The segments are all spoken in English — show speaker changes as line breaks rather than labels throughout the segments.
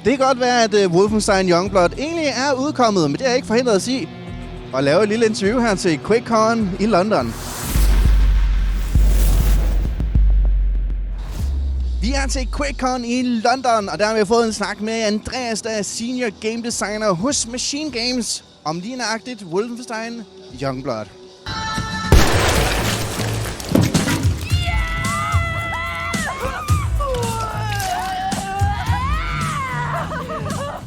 Det kan godt være, at Wolfenstein Youngblood egentlig er udkommet, men det er ikke forhindret os i at lave et lille interview her til QuakeCon i London. Vi er til QuakeCon i London, og der har vi fået en snak med Andreas, der er senior game designer hos Machine Games, om lige nøjagtigt Wolfenstein Youngblood.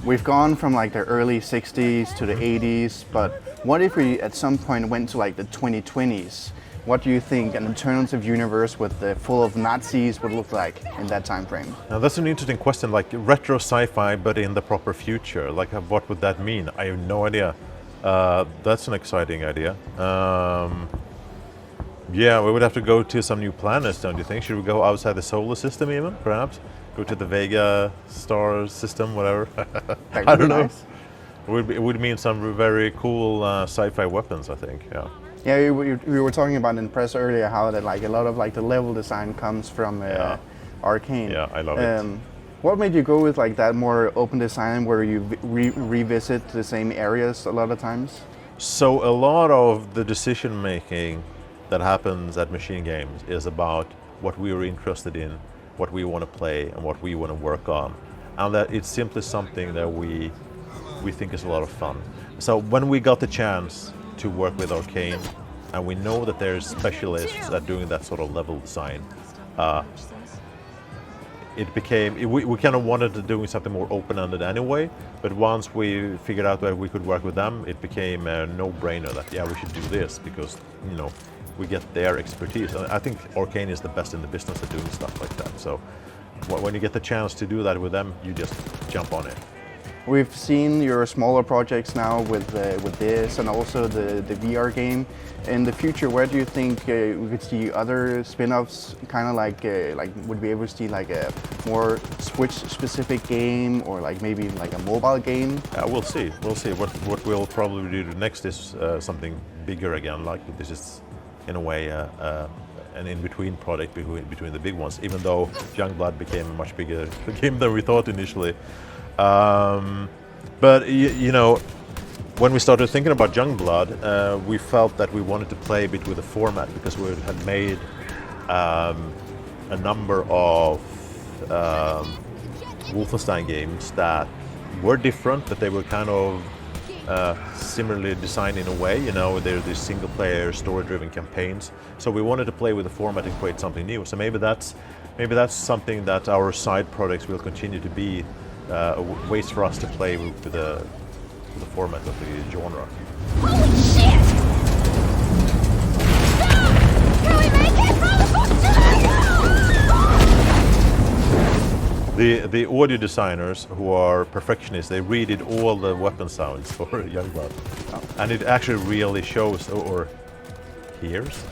We've gone from like the early 60s to the 80s, but what if we at some point went to like the 2020s? What do you think an alternative universe with full of Nazis would look like in that time frame?
Now that's an interesting question, like retro sci-fi but in the proper future. Like what would that mean? I have no idea. That's an exciting idea. Yeah, we would have to go to some new planets, don't you think? Should we go outside the solar system even, perhaps? Go to the Vega star system, whatever. I don't know. Nice. It would mean some very cool sci-fi weapons, I think. Yeah.
Yeah, we were talking about in the press earlier how that like a lot of like the level design comes from Arkane.
Yeah, I love it.
What made you go with like that more open design where you revisit the same areas a lot of times?
So a lot of the decision making that happens at Machine Games is about what we are interested in, what we want to play, and what we want to work on, and that it's simply something that we think is a lot of fun. So when we got the chance to work with Arkane, and we know that there's specialists at doing that sort of level design, we kind of wanted to do something more open-ended anyway, but once we figured out that we could work with them, it became a no-brainer that we should do this because we get their expertise. And I think Arkane is the best in the business at doing stuff like that. So when you get the chance to do that with them, you just jump on it.
We've seen your smaller projects now with this and also the VR game. In the future, where do you think we could see other spin-offs? Kind of like would we ever see like a more Switch-specific game or like maybe like a mobile game?
We'll see. We'll see. What we'll probably do next is something bigger again. Like this is, in a way, an in-between product between the big ones. Even though Youngblood became a much bigger game than we thought initially. But when we started thinking about Youngblood, we felt that we wanted to play a bit with the format because we had made a number of Wolfenstein games that were different, but they were kind of similarly designed in a way. They're these single-player, story-driven campaigns. So we wanted to play with the format and create something new. So maybe that's something that our side products will continue to be. Ways for us to play with the format of the genre.
Holy shit! Can we make
it? The audio designers who are perfectionists, they redid all the weapon sounds for Youngblood, and it actually really shows or hears.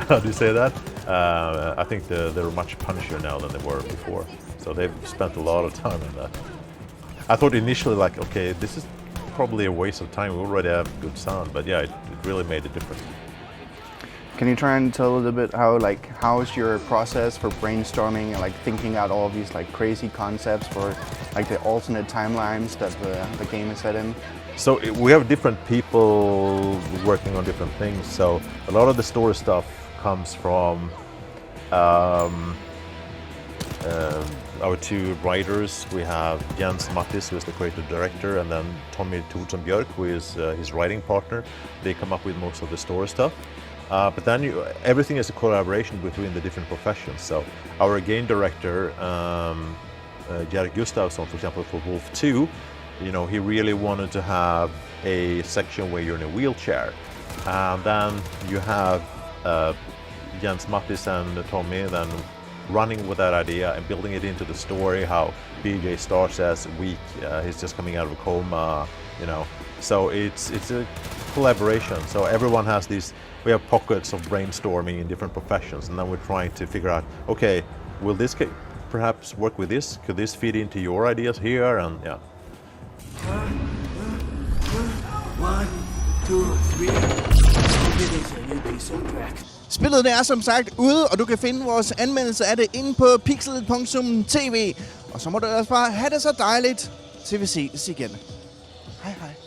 How do you say that? I think they're much punchier now than they were before. So they've spent a lot of time on that. I thought initially, like, okay, this is probably a waste of time. We already have good sound, but yeah, it really made a difference.
Can you try and tell a little bit how's your process for brainstorming and like thinking out all of these like crazy concepts for like the alternate timelines that the game is set in?
So we have different people working on different things. So a lot of the story stuff comes from our two writers. We have Jens Mattis, who is the creative director, and then Tommy Thorsson Björk, who is his writing partner. They come up with most of the story stuff. But then everything is a collaboration between the different professions. So our game director, Jerry Gustafsson, for example, for Wolf 2, he really wanted to have a section where you're in a wheelchair. And then you have Jens Mattis and Tommy then running with that idea and building it into the story, how BJ starts as weak, he's just coming out of a coma, So it's a collaboration. So everyone has we have pockets of brainstorming in different professions, and then we're trying to figure out, okay, will this perhaps work with this? Could this feed into your ideas here? And yeah.
1, 2, 3. It is a new piece of track.
Spillet det er som sagt ude, og du kan finde vores anmeldelse af det inde på pixel.tv. Og så må du ellers bare have det så dejligt.
Til vi ses igen. Hej hej.